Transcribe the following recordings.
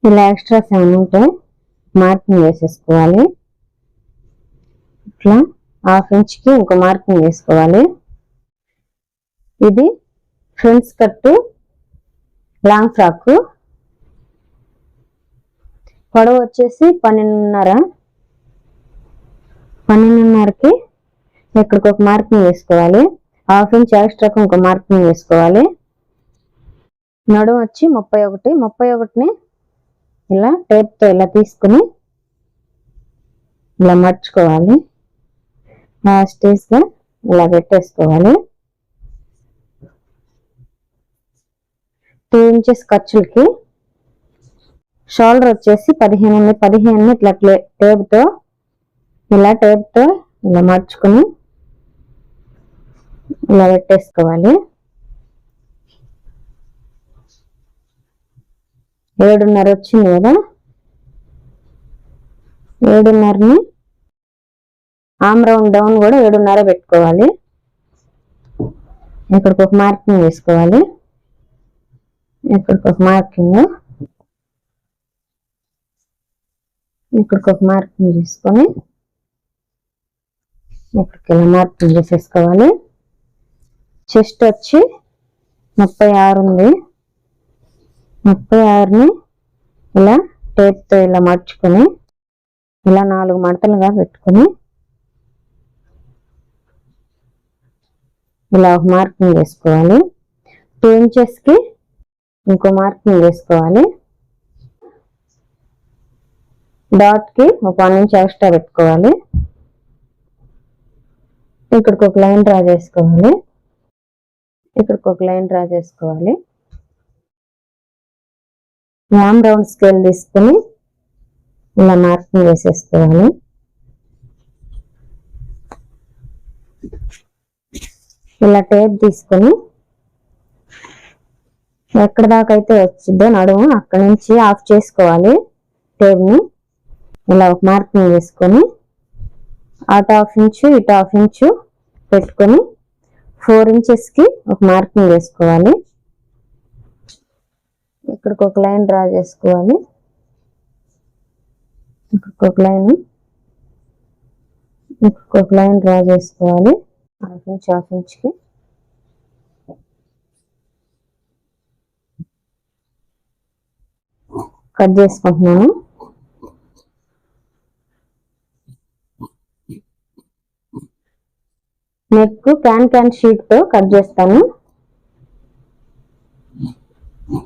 ఇలా ఎక్స్ట్రాస్ ఏమైనా ఉంటే మార్కింగ్ వేసేసుకోవాలి. ఇట్లా 1/2 ఇంచ్కి ఇంకో మార్కింగ్ వేసుకోవాలి. ఇది ఫ్రంట్ కట్ లాంగ్ ఫ్రాక్, పొడవు వచ్చేసి 12.5కి ఇక్కడికి ఒక మార్కింగ్ వేసుకోవాలి. 1/2 ఇంచ్ ఎక్స్ట్రాకు ఇంకో మార్కింగ్ వేసుకోవాలి. నడుము వచ్చి 31ని ఇలా టేప్తో ఇలా తీసుకుని ఇలా మర్చుకోవాలి. స్టేజ్గా ఇలా పెట్టేసుకోవాలి. 2 ఇంచెస్ ఖర్చులకి షోల్డర్ వచ్చేసి 15 ఇట్లా టేప్తో ఇలా మర్చుకుని ఇలా పెట్టేసుకోవాలి. 7.5 వచ్చింది కదా, 7.5ని ఆమ్ రౌండ్ డౌన్ కూడా 7.5 పెట్టుకోవాలి. ఇక్కడికి ఒక మార్కింగ్ వేసుకోవాలి. ఇక్కడికి ఒక మార్కింగ్, ఇక్కడికి ఒక మార్కింగ్ తీసుకొని ఇక్కడికి ఇలా మార్కింగ్ చేసేసుకోవాలి. చెస్ట్ వచ్చి 36 ఉంది. 36ని ఇలా టేప్తో ఇలా మర్చుకొని ఇలా 4 మడతలుగా పెట్టుకొని ఇలా ఒక మార్కింగ్ వేసుకోవాలి. 2 ఇంచెస్కి ఇంకో మార్కింగ్ వేసుకోవాలి. డాట్కి ఒక 1 ఇంచ్ ఎక్స్ట్రా పెట్టుకోవాలి. ఇక్కడికి ఒక లైన్ డ్రా చేసుకోవాలి. ఇక్కడికి ఒక లైన్ డ్రా చేసుకోవాలి. ఆమ్ రౌండ్ స్కేల్ తీసుకొని ఇలా మార్కింగ్ వేసేసుకోవాలి. ఇలా టేప్ తీసుకొని ఎక్కడ దాకా అయితే వచ్చిందో నడుము అక్కడి నుంచి ఆఫ్ చేసుకోవాలి. టేప్ని ఇలా ఒక మార్కింగ్ వేసుకొని అటు 1/2 ఇంచు ఇటు 1/2 ఇంచు పెట్టుకొని 4 ఇంచెస్కి ఒక మార్కింగ్ వేసుకోవాలి. ఇక్కడికి ఒక లైన్ డ్రా చేసుకోవాలి. ఇక్కడికి ఒక లైన్, ఇక్కడికి ఒక లైన్ డ్రా చేసుకోవాలి. 1/2 ఇంచ్కి కట్ చేసుకుంటున్నాను. నెక్ క్యాన్ షీట్తో కట్ చేస్తాను.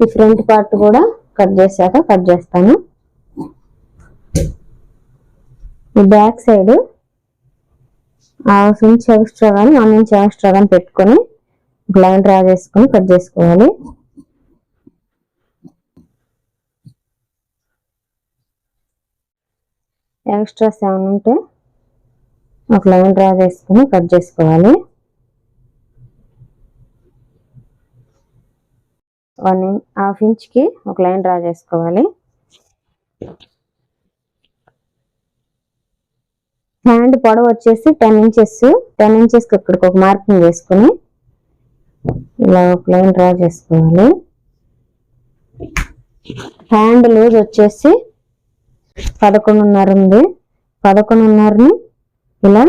ఈ ఫ్రంట్ పార్ట్ కూడా కట్ చేస్తాను. ఈ బ్యాక్ సైడ్ 1/2 ఇంచ్ ఎక్స్ట్రా కానీ 1 ఇంచ్ ఎక్స్ట్రా కానీ పెట్టుకొని ఒక లైన్ డ్రా చేసుకొని కట్ చేసుకోవాలి. ఎక్స్ట్రాస్ ఏమైనా ఉంటే ఒక లైన్ డ్రా చేసుకొని కట్ చేసుకోవాలి. 1/2 ఇంచ్కి ఒక లైన్ డ్రా చేసుకోవాలి. హ్యాండ్ పొడవు వచ్చేసి 10 ఇంచెస్. 10 ఇంచెస్కి ఇక్కడికి ఒక మార్కింగ్ వేసుకొని ఇలా ఒక లైన్ డ్రా చేసుకోవాలి. హ్యాండ్ లూజ్ వచ్చేసి 11.5 ఉంది. 11.5ని ఇలా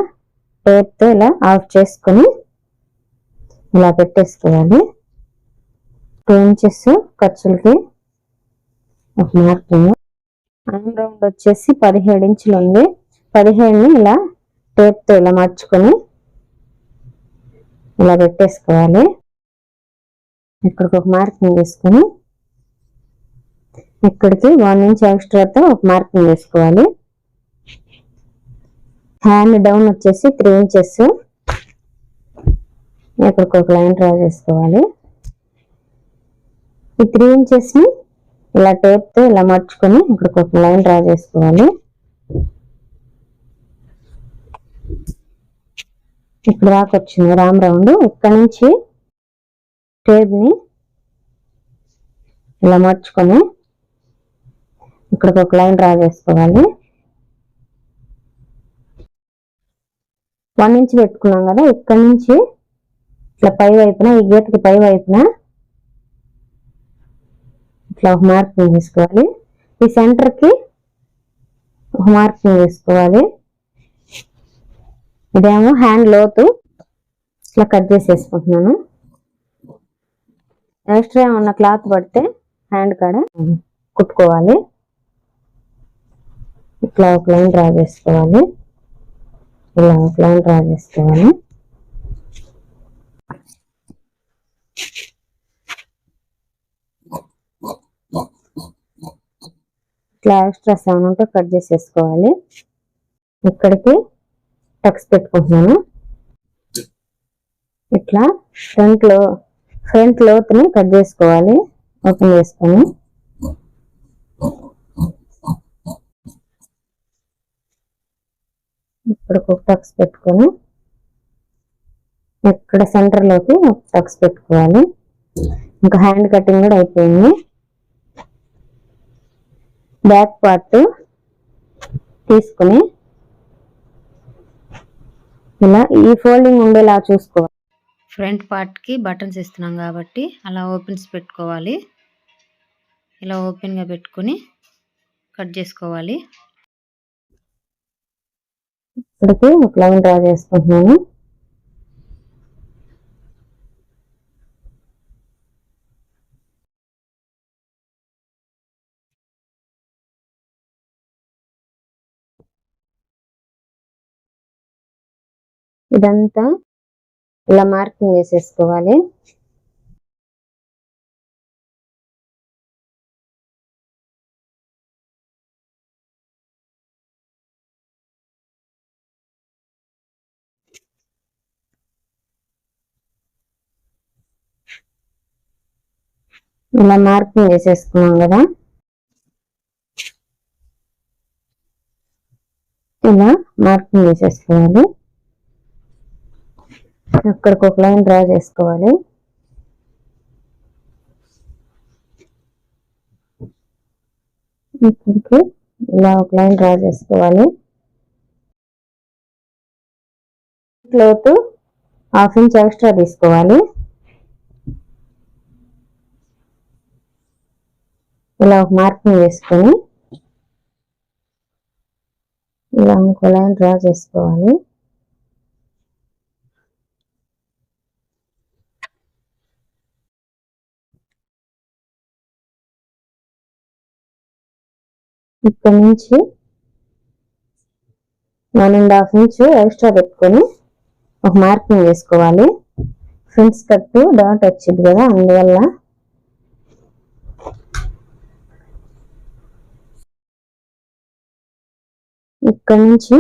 టేప్తో ఇలా ఆఫ్ చేసుకొని ఇలా పెట్టేసుకోవాలి. 2 ఇంచెస్ ఖర్చులకి ఒక మార్కింగ్. ఆమ్ రౌండ్ వచ్చేసి 17 ఇంచులు ఉంది. 17ని ఇలా టేప్తో ఇలా మర్చుకొని ఇలా పెట్టేసుకోవాలి. ఇక్కడికి ఒక మార్కింగ్ వేసుకొని ఇక్కడికి 1 ఇంచ్ ఎక్స్ట్రాతో ఒక మార్కింగ్ వేసుకోవాలి. హ్యాండ్ డౌన్ వచ్చేసి 3 ఇంచెస్. ఇక్కడికి ఒక లైన్ డ్రా చేసుకోవాలి. ఈ 3 ఇంచెస్ని ఇలా టేప్తో ఇలా మర్చుకొని ఇక్కడికి ఒక లైన్ డ్రా చేసుకోవాలి. ఇక్కడ దాకా వచ్చింది రామ్ రౌండ్. ఇక్కడ నుంచి టేప్ని ఇలా మర్చుకొని ఇక్కడికి ఒక లైన్ డ్రా చేసుకోవాలి. 1 ఇంచ్ పెట్టుకున్నాం కదా, ఇక్కడ నుంచి ఇట్లా పై వైపున ఈ గీతకి పై వైపున ఇట్లా ఒక మార్కింగ్ తీసుకోవాలి. ఈ సెంటర్ కి మార్కింగ్ వేసుకోవాలి. ఇదేమో హ్యాండ్ లోతు ఇట్లా కట్ చేసేసుకుంటున్నాను. ఎక్స్ట్రా ఉన్న క్లాత్ పడితే హ్యాండ్ కాడ కుట్టుకోవాలి. ఇట్లా ఒక లైన్ డ్రా చేసుకోవాలి. ఇలా ఒక లైన్ డ్రా చేసుకోవాలి. ఇట్లా ఎక్స్ట్రాస్ ఏమైనా ఉంటే కట్ చేసేసుకోవాలి. ఇక్కడికి టక్స్ పెట్టుకుంటున్నాను. ఇట్లా ఫ్రంట్ లోతుని కట్ చేసుకోవాలి. ఓపెన్ చేసుకొని ఇప్పుడు ఒక టక్స్ పెట్టుకొని ఇక్కడ సెంటర్ లోకి ఒక టక్స్ పెట్టుకోవాలి. ఇంకా హ్యాండ్ కటింగ్ కూడా అయిపోయింది. బ్యాక్ పార్ట్ తీసుకుని ఇలా ఈ ఫోల్డింగ్ ఉండేలా చూసుకోవాలి. ఫ్రంట్ పార్ట్ కి బటన్స్ ఇస్తున్నాం కాబట్టి అలా ఓపెన్స్ పెట్టుకోవాలి. ఇలా ఓపెన్ గా పెట్టుకుని కట్ చేసుకోవాలి. ఇప్పటికి ఒక లైన్ డ్రా చేసుకుంటున్నాను. ఇదంతా ఇలా మార్కింగ్ చేసేసుకోవాలి. ఇలా మార్కింగ్ చేసేసుకున్నాం కదా, ఇలా మార్కింగ్ చేసేసుకోవాలి. అక్కడికి ఒక లైన్ డ్రా చేసుకోవాలి. ఇక్కడికి ఇలా ఒక లైన్ డ్రా చేసుకోవాలి. లోతు 1/2 ఇంచ్ ఎక్స్ట్రా తీసుకోవాలి. ఇలా ఒక మార్కింగ్ వేసుకొని ఇలా ఇంకో లైన్ డ్రా చేసుకోవాలి. ఇక్కడ నుంచి 1.5 ఇంచ్ ఎక్స్ట్రా పెట్టుకొని ఒక మార్కింగ్ వేసుకోవాలి. ఫ్రంట్ కట్ డాట్ వచ్చింది కదా, అందువల్ల ఇక్కడ నుంచి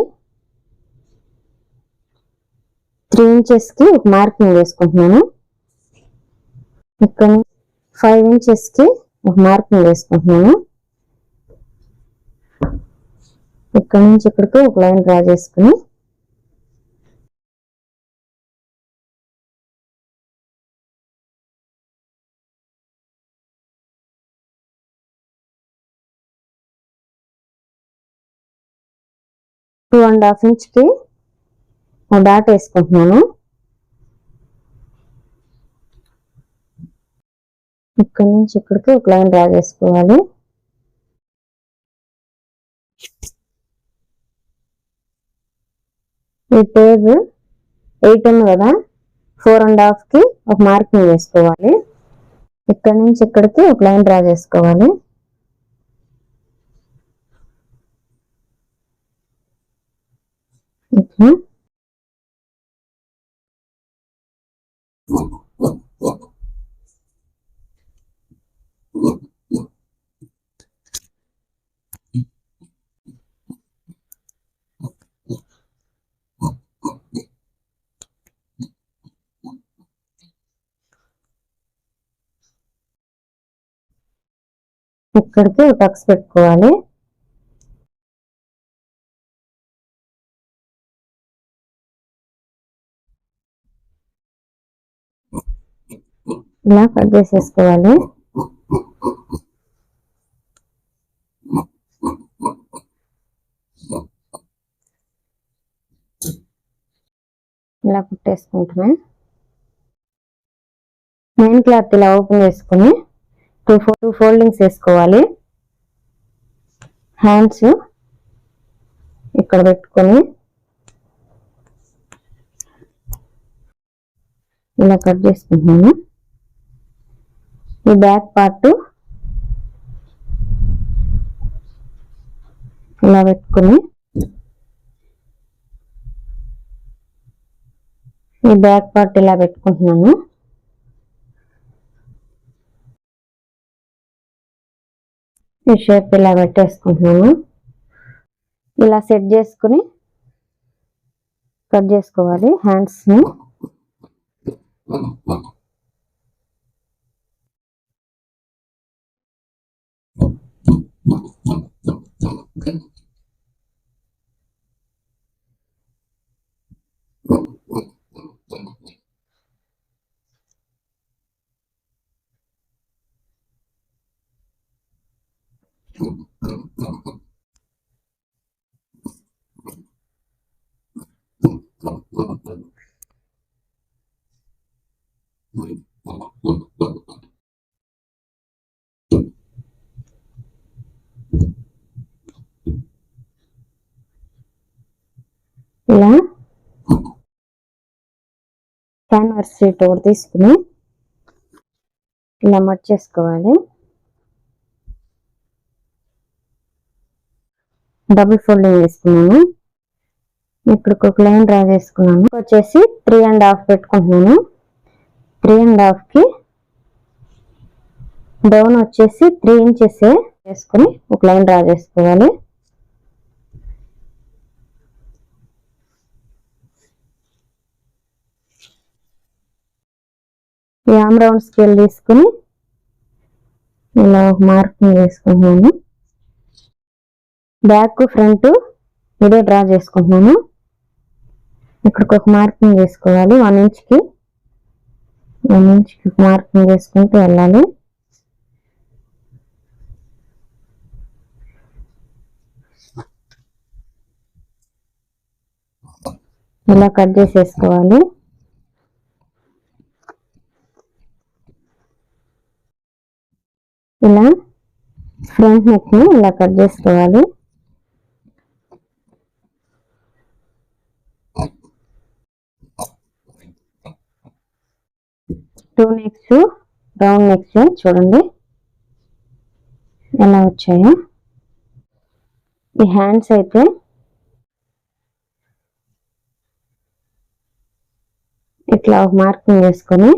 3 ఇంచెస్ కి ఒక మార్కింగ్ వేసుకుంటున్నాను. ఇక్కడ 5 ఇంచెస్ కి ఒక మార్కింగ్ వేసుకుంటున్నాను. ఇక్కడ నుంచి ఇక్కడికి ఒక లైన్ డ్రా చేసుకుని టూ అండ్ హాఫ్ ఇంచ్ కి డాట్ వేసుకుంటున్నాను. ఇక్కడ నుంచి ఇక్కడికి ఒక లైన్ డ్రా చేసుకోవాలి. ఈ టేబ్ 8 ఉంది కదా, 4.5 కి ఒక మార్కింగ్ వేసుకోవాలి. ఇక్కడ నుంచి ఇక్కడికి ఒక లైన్ డ్రా చేసుకోవాలి. ఇట్లా ఇక్కడికి టక్స్ పెట్టుకోవాలి. ఇలా కట్ చేసేసుకోవాలి. ఇలా కుట్టేసుకుంటున్నాం. మెయిన్ క్లాత్ ఇలా ఓపెన్ చేసుకుని 2 ఫోల్డింగ్స్ వేసుకోవాలి. హ్యాండ్స్ ఇక్కడ పెట్టుకొని ఇలా కట్ చేసుకుంటున్నాను. ఈ బ్యాక్ పార్ట్ ఇలా పెట్టుకొని ఈ బ్యాక్ పార్ట్ ఇలా పెట్టుకుంటున్నాను. ఈ షేప్ ఇలా పెట్టేసుకుంటున్నాను. ఇలా సెట్ చేసుకుని కట్ చేసుకోవాలి హ్యాండ్స్ ని. ఇలా క్యాన్వాస్ షీట్ ఒకటి తీసుకుని ఇలా మట్ చేసుకోవాలి. డబుల్ ఫోల్డింగ్ వేసుకున్నాను. ఇప్పుడు ఒక లైన్ డ్రా చేసుకున్నాను. వచ్చేసి 3.5 పెట్టుకుంటున్నాను. 3.5 కి డౌన్ వచ్చేసి 3 ఇంచెస్ వేసుకుని ఒక లైన్ డ్రా చేసుకోవాలి. ఈ ఆమ్ రౌండ్ స్కేల్ తీసుకుని ఇలా మార్కింగ్ చేసుకుంటున్నాను. బ్యాక్ ఫ్రంట్ ఇదే డ్రా చేసుకుంటున్నాను. ఇక్కడికి ఒక మార్కింగ్ చేసుకోవాలి. 1 ఇంచ్కి మార్కింగ్ చేసుకుంటూ వెళ్ళాలి. ఇలా కట్ చేసేసుకోవాలి. ఇలా ఫ్రంట్ నెక్ ని ఇలా కట్ చేసుకోవాలి. టూ నెక్స్ రౌండ్ నెక్స్ చూడండి ఎలా వచ్చాయో. ఈ హ్యాండ్స్ అయితే ఇట్లా ఒక మార్కింగ్ వేసుకొని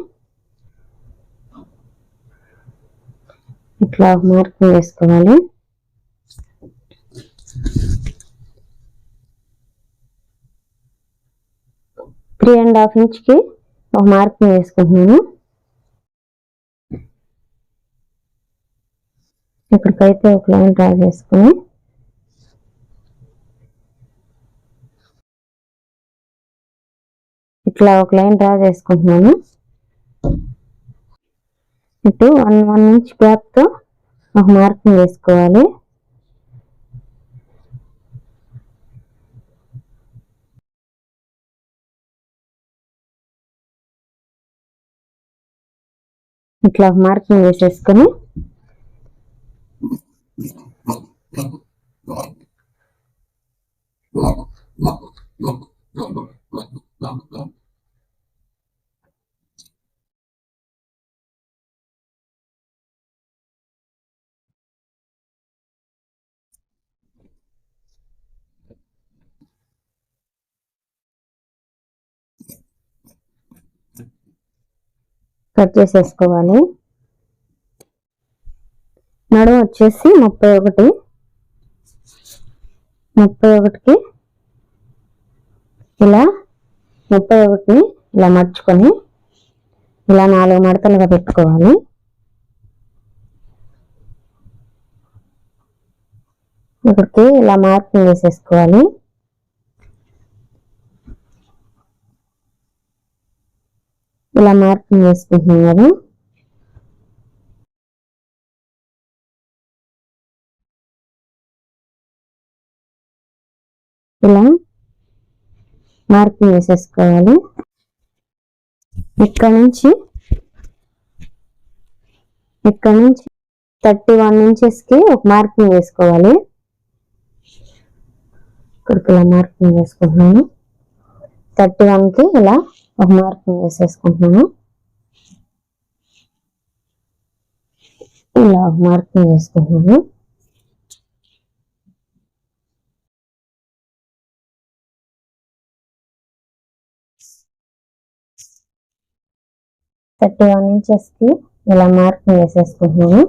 ఇట్లా ఒక మార్కింగ్ వేసుకోవాలి. త్రీ అండ్ హాఫ్ ఇంచ్కి ఒక మార్కింగ్ వేసుకుంటున్నాను. ఇక్కడికైతే ఒక లైన్ డ్రా చేసుకుని ఇట్లా ఒక లైన్ డ్రా చేసుకుంటున్నాను. ఇటు 1 ఇంచ్ గ్యాప్ తో ఒక మార్కింగ్ వేసుకోవాలి. ఇట్లా మార్కింగ్ వేసేసుకొని కట్ చేసేసుకోవాలి. నడుము వచ్చేసి 31కి ఇలా 31ని ఇలా మర్చుకొని ఇలా 4 మడతలుగా పెట్టుకోవాలి. ఇక్కడికి ఇలా మార్కింగ్ వేసేసుకోవాలి. ఇలా మార్కింగ్ వేసుకుంటున్నాం కదా. ఇలా మార్కింగ్ వేసేసుకోవాలి. ఇక్కడ నుంచి 31 ఇంచెస్కి ఒక మార్కింగ్ వేసుకోవాలి. ఇక్కడికి ఇలా మార్కింగ్ చేసుకుంటున్నాను. 31కి ఇలా ఒక మార్కింగ్ వేసేసుకుంటున్నాను. ఇలా ఒక మార్కింగ్ చేసుకుంటున్నాను. ఇంచెస్కి ఇలా మార్కింగ్ వేసేసుకుంటున్నాను.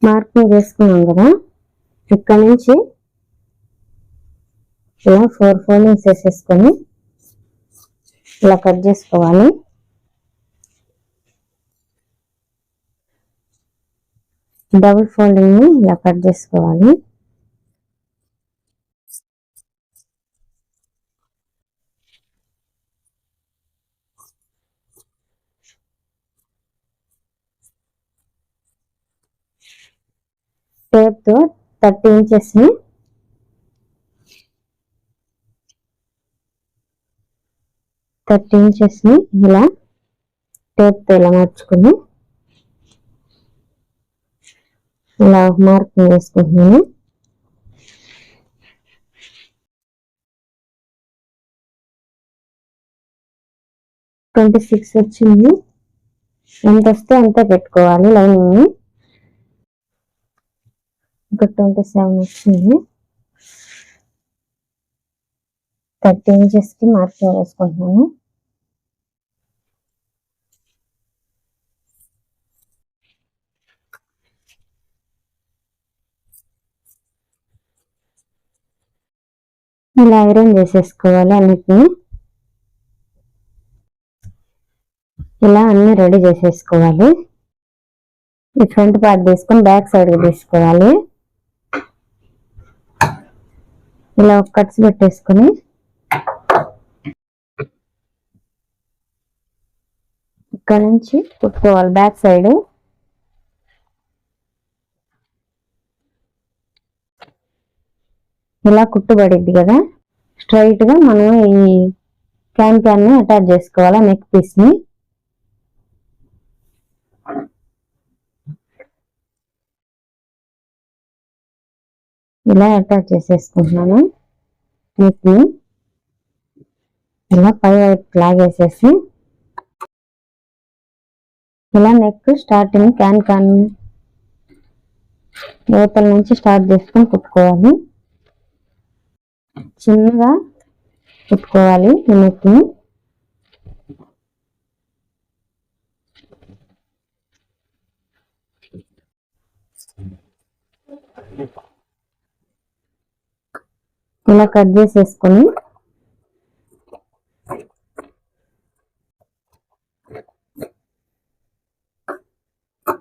మార్కింగ్ చేసుకున్నాం కదా, ఇక్కడ నుంచి ఇలా 4 ఫోల్డింగ్స్ వేసేసుకొని ఇలా కట్ చేసుకోవాలి. డబుల్ ఫోల్డింగ్ ని ఇలా కట్ చేసుకోవాలి. టేప్ తో 30 ఇంచెస్ ని ఇలా టేప్ తో ఇలా మార్చుకుని ఇలా మార్కింగ్ వేసుకుంటున్నాను. ట్వంటీ 26 వచ్చింది. ఎంత వస్తే అంతే పెట్టుకోవాలి లైనింగ్ ని. ఇక్కడ 27 వచ్చింది. 30 ఇంచెస్ కి మార్కింగ్ వేసుకుంటున్నాను. ఇలా ఐరన్ చేసేసుకోవాలి అన్నిటిని. ఇలా అన్ని రెడీ చేసేసుకోవాలి. ఈ ఫ్రంట్ పార్ట్ తీసుకొని బ్యాక్ సైడ్ తీసుకోవాలి. ఇలా కట్స్ పెట్టేసుకొని ఇక్కడ నుంచి కుట్టుకోవాలి బ్యాక్ సైడ్. ఇలా కుట్టుబడిద్ది కదా, స్ట్రైట్ గా మనం ఈ క్యాన్ ని అటాచ్ చేసుకోవాలి నెక్ పీస్ ని. ఇలా అటాచ్ చేసేసుకుంటున్నాను నెక్ ని. ఇలా పై వైపు లాగేసేసి ఇలా నెక్ స్టార్టింగ్ క్యాన్ లోపల నుంచి స్టార్ట్ చేసుకొని కుట్టుకోవాలి. చిన్నగా కుట్టుకోవాలి ఈ నెక్ ని. ఇలా కట్ చేసేసుకొని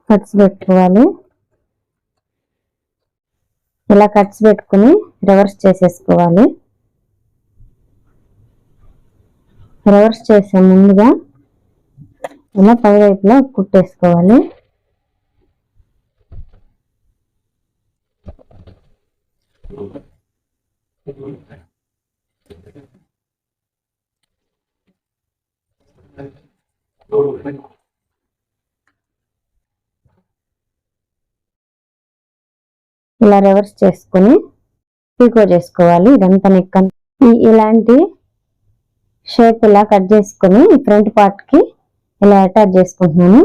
కట్స్ పెట్టుకోవాలి. ఇలా కట్స్ పెట్టుకుని రివర్స్ చేసేసుకోవాలి. రివర్స్ చేసే ముందుగా ఇలా పై వైపులో కుట్టేసుకోవాలి. ఇలా రివర్స్ చేసుకుని పీకో చేసుకోవాలి. ఇదంతా నెక్ ఇలాంటి షేప్ ఇలా కట్ చేసుకుని ఫ్రంట్ పార్ట్ కి ఇలా అటాచ్ చేసుకుంటున్నాను.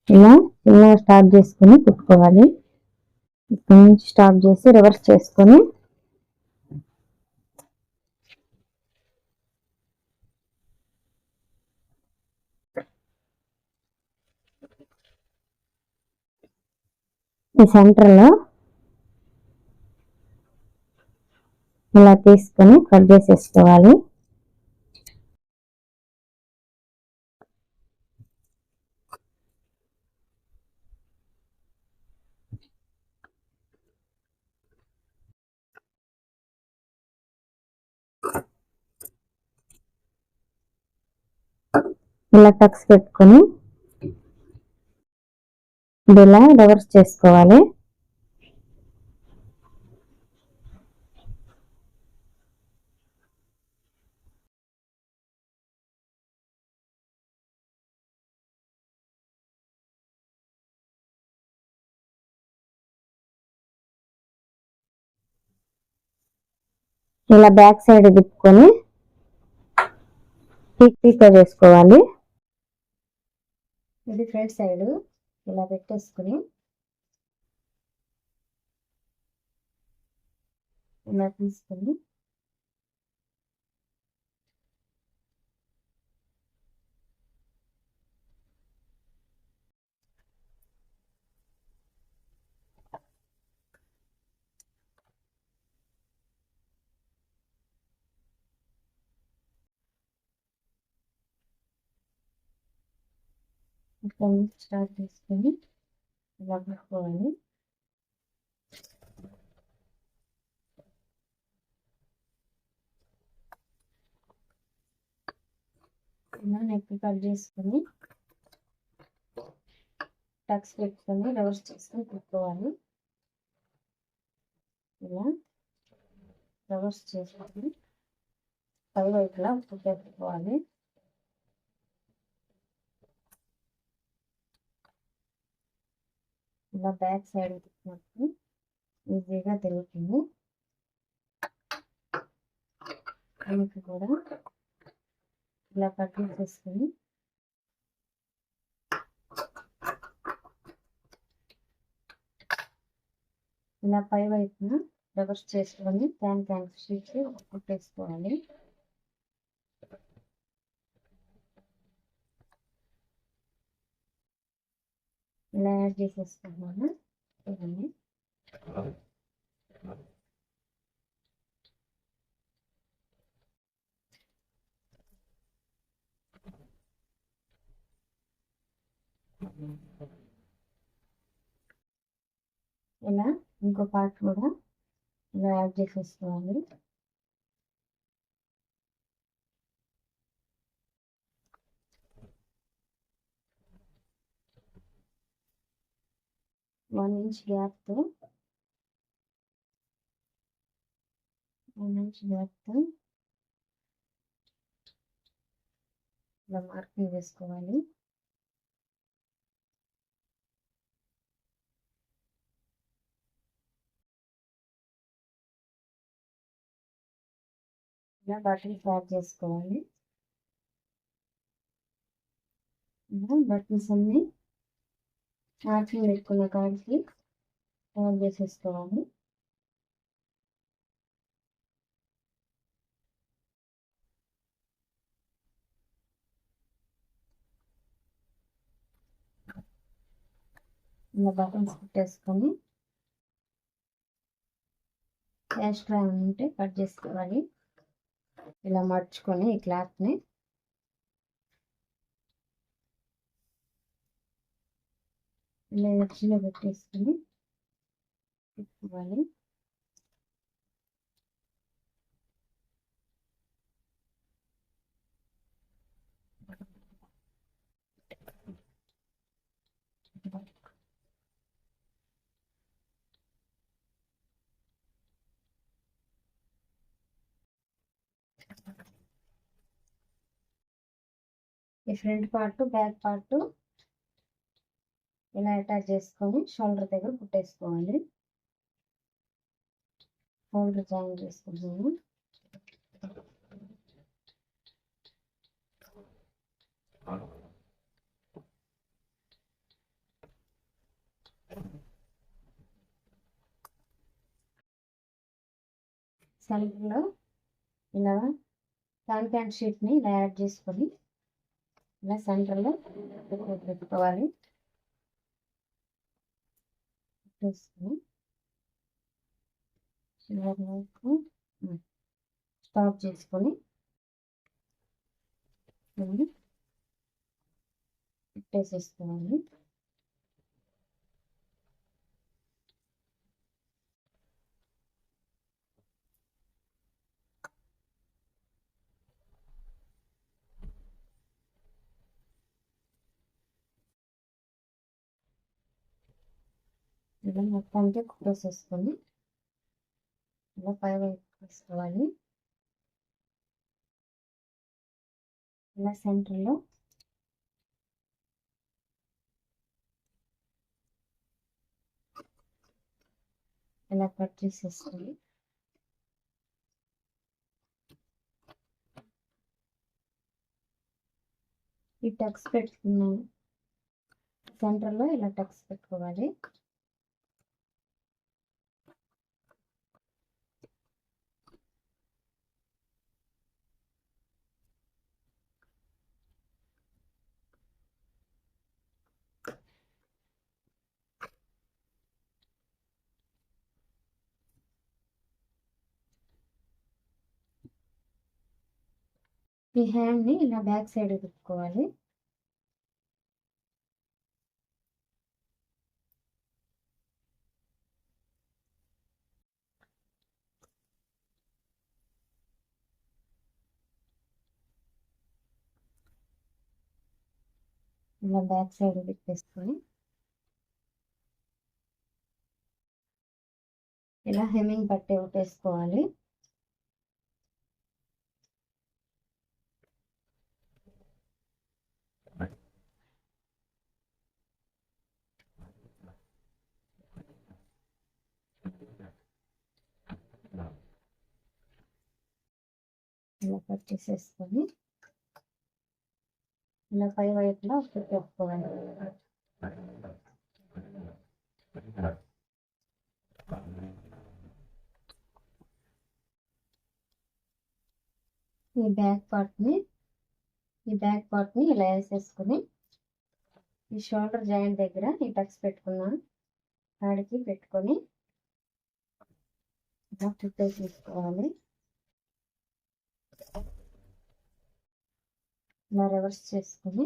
ఇలా చిన్నగా స్టార్ట్ చేసుకుని కుట్టుకోవాలి. ఇక్కడ నుంచి స్టార్ట్ చేసి రివర్స్ చేసుకొని ఈ సెంటర్ లో ఇలా తీసుకొని కట్ చేసేసుకోవాలి. ఇలా టక్స్ పెట్టుకొని ఇలా రివర్స్ చేసుకోవాలి. ఇలా బ్యాక్ సైడ్ తిప్పుకొని పీకో చేసుకోవాలి. ఇది ఫ్రంట్ సైడ్ ఇలా పెట్టేసుకుని ఇలా తీసుకొని ఇక్కడ నుంచి స్టార్ట్ చేసుకొని ఇలా పెట్టుకోవాలి. ఇలా నెక్ కట్ చేసుకొని టక్స్ పెట్టుకొని రివర్స్ చేసుకొని పెట్టుకోవాలి. ఇలా రివర్స్ చేసుకొని పై వైపులా పెట్టుకోవాలి. ఇలా బ్యాక్ సైడ్ తిప్పినప్పుడు ఈజీగా తిరుగుతుంది. వెనక్కి కూడా ఇలా కట్ చేసుకొని ఇలా పై వైపున రివర్స్ చేసుకొని క్యాన్ షీట్ కుట్టేసుకోవాలి. ఇలా యాడ్ చేసేసుకున్నాను. ఇవన్నీ ఇలా ఇంకో పార్ట్ కూడా ఇలా యాడ్ చేసేసుకోవాలి. వన్ ఇంచ్ గ్యాప్తో ఇలా మార్కింగ్ వేసుకోవాలి. ఇలా బటన్స్ యాడ్ చేసుకోవాలి. ఇలా బటన్స్ అన్ని మార్కింగ్ పెట్టుకున్న కాడికి యాడ్ చేసేసుకోవాలి. ఇలా బటన్స్ పెట్టేసుకొని ఎక్స్ట్రా ఉంటే కట్ చేసుకోవాలి. ఇలా మర్చుకొని ఈ క్లాత్ని ఇలా ఎడ్జ్లో పెట్టేసుకొని పెట్టుకోవాలి. ఈ ఫ్రంట్ పార్ట్ బ్యాక్ పార్ట్ ఇలా అటాచ్ చేసుకొని షోల్డర్ దగ్గర కుట్టేసుకోవాలి. షోల్డర్ జాయిన్ చేసుకుంటున్నాము. సెంటర్లో ఇలా ప్యాంట్ షీట్ని ఇలా యాడ్ చేసుకొని ఇలా సెంటర్లో పెట్టుకోవాలి. పెట్టేసుకొని చివరి వైపు స్టాప్ చేసుకొని పెట్టేసేసుకోవాలి. ఇలా మొత్తానికి కుట్టేసేసుకొని ఇలా పై వైపు వేసుకోవాలి. ఇలా సెంటర్లో ఇలా కట్ చేసేసుకోవాలి. ఈ టక్స్ పెట్టుకున్నాను సెంటర్లో ఇలా టక్స్ పెట్టుకోవాలి. ఈ హ్యాండ్ని ఇలా బ్యాక్ సైడ్ తిప్పుకోవాలి. ఇలా బ్యాక్ సైడ్ తిప్పేసుకొని ఇలా హెమ్మింగ్ పట్టీ వేసుకోవాలి. ఇలా కట్ చేసేసుకొని ఇలా పై వైపులో పెట్టుకోవాలి. ఈ బ్యాక్ పార్ట్ని ఇలా వేసేసుకొని ఈ షోల్డర్ జాయింట్ దగ్గర ఈ టక్స్ పెట్టుకున్న కాడికి పెట్టుకొని ఇలా ప్రిపేర్ చేసుకోవాలి. ఇలా రివర్స్ చేసుకొని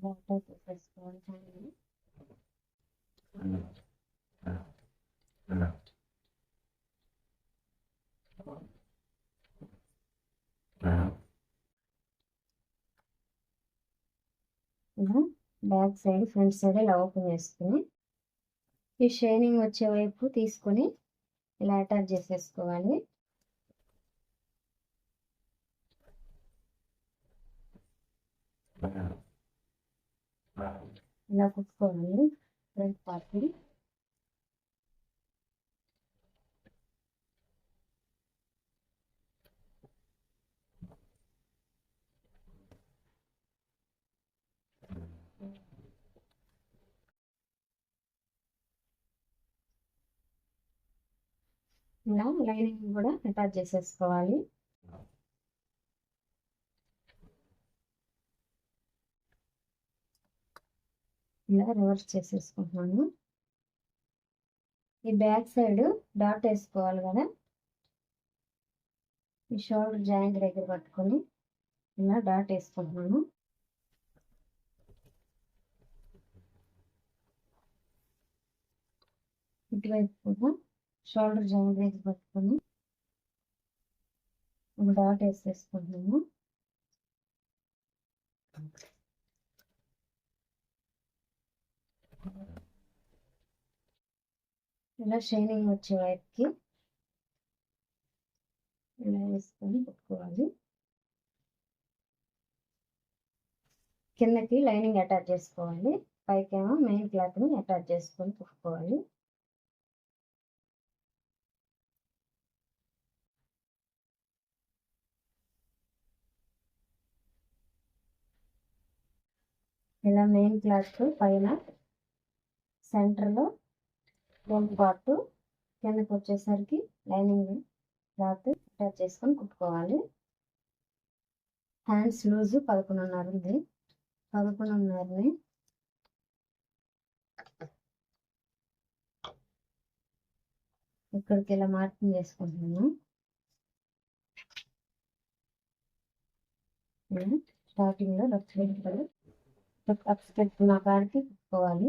వాటర్ తీసేసుకోవాలి. ఇలా బ్యాక్ సైడ్ ఫ్రంట్ సైడ్ ఇలా ఓపెన్ చేసుకుని ఈ షైనింగ్ వచ్చే వైపు తీసుకొని ఇలా అటాచ్ చేసేసుకోవాలి. ఇలా కుట్టుకోవాలి ఫ్రంట్ పార్ట్ని. ఇలా లైనింగ్ కూడా అటాచ్ చేసేసుకోవాలి. ఇలా రివర్స్ చేసేసుకుంటున్నాను. ఈ బ్యాక్ సైడ్ డాట్ వేసుకోవాలి కదా, ఈ షోల్డర్ జాయింట్ దగ్గర పట్టుకొని ఇలా డాట్ వేసుకుంటున్నాను. ఇటువైపు కూడా షోల్డర్ జాయింట్ దగ్గర పట్టుకొని డాట్ వేసేసుకుంటున్నాము. ఇలా షైనింగ్ వచ్చే వైపుకి ఇలా వేసుకొని కుట్టుకోవాలి. కిందకి లైనింగ్ అటాచ్ చేసుకోవాలి, పైకేమో మెయిన్ క్లాత్ని అటాచ్ చేసుకొని కుట్టుకోవాలి. ఇలా మెయిన్ క్లాత్ పైన సెంటర్లో ఫ్రంట్ పార్ట్, కిందకి వచ్చేసరికి లైనింగ్ క్లాత్ అటాచ్ చేసుకొని కుట్టుకోవాలి. హ్యాండ్స్ లూజు 11.5 ఉంది. 11.5ని ఇక్కడికి ఇలా మార్కింగ్ చేసుకుంటున్నాను. స్టార్టింగ్లో లెఫ్ట్ పెట్టుకున్న కాడికి కుట్టుకోవాలి.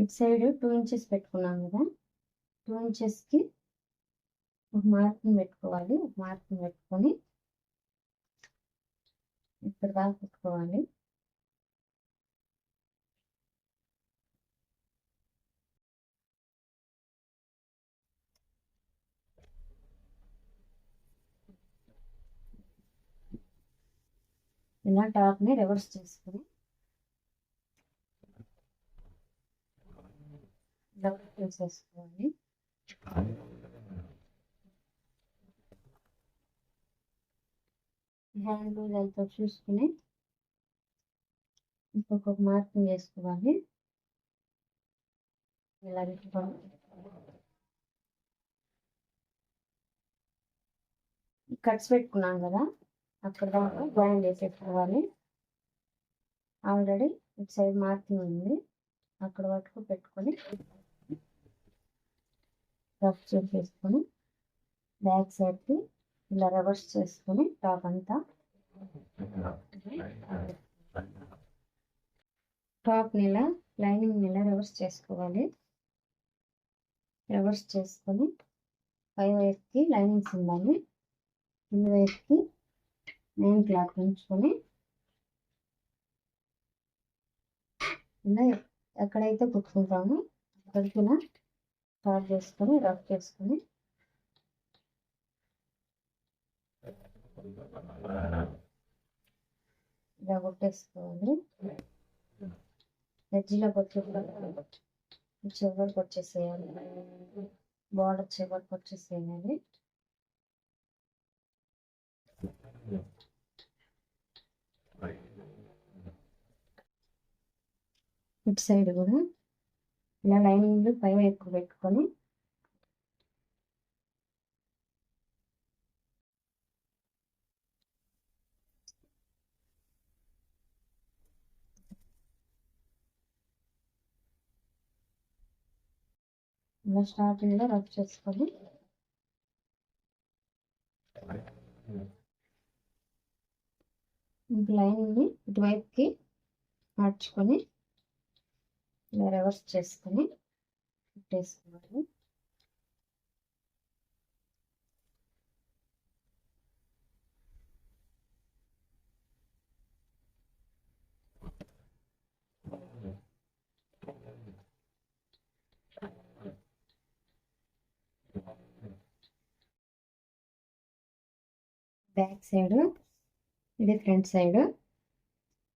ఇటు సైడ్ 2 ఇంచెస్ పెట్టుకున్నాం కదా, 2 ఇంచెస్కి ఒక మార్కింగ్ పెట్టుకోవాలి. ఒక మార్కింగ్ పెట్టుకొని ఇక్కడ దాకా కుట్టుకోవాలి. ఇలా టాప్ని రివర్స్ చేసుకుని డబుల్ చేసేసుకోవాలి. హ్యాండ్ లూజ్ అయితే చూసుకుని ఇంకొక మార్కింగ్ వేసుకోవాలి. ఇలా కట్స్ పెట్టుకున్నాం కదా, అక్కడ దాకా జాయిన్ చేసేసుకోవాలి. ఆల్రెడీ ఇటు సైడ్ మార్కింగ్ ఉంది, అక్కడ వరకు పెట్టుకొని రఫ్ చేసేసుకొని బ్యాక్ సైడ్కి ఇలా రివర్స్ చేసుకొని టాప్ అంతా టాప్ని ఇలా లైనింగ్ ఇలా రివర్స్ చేసుకోవాలి. రివర్స్ చేసుకొని పై వైపుకి లైనింగ్స్ ఉండాలి, కింద వైపుకి మెయిన్ క్లాత్ ఉంచుకొని ఇలా ఎక్కడైతే కుట్టుకుంటామో అక్కడికి ఇలా స్టార్ట్ చేసుకొని రఫ్ చేసుకొని ఇలా కొట్టేసుకోవాలి. ఎడ్జ్లో చివరికి వచ్చేసేయాలి, బార్డర్ చివరికి వచ్చేసేయాలి. ఇటు సైడ్ కూడా ఇలా లైనింగ్ పై వైపు పెట్టుకొని ఇలా స్టార్టింగ్లో రఫ్ చేసుకొని లైనింగ్ని ఇటువైపుకి మార్చుకొని ఇలా రివర్స్ చేసుకొని పెట్టేసుకోవాలి. బ్యాక్ సైడ్, ఇది ఫ్రంట్ సైడ్.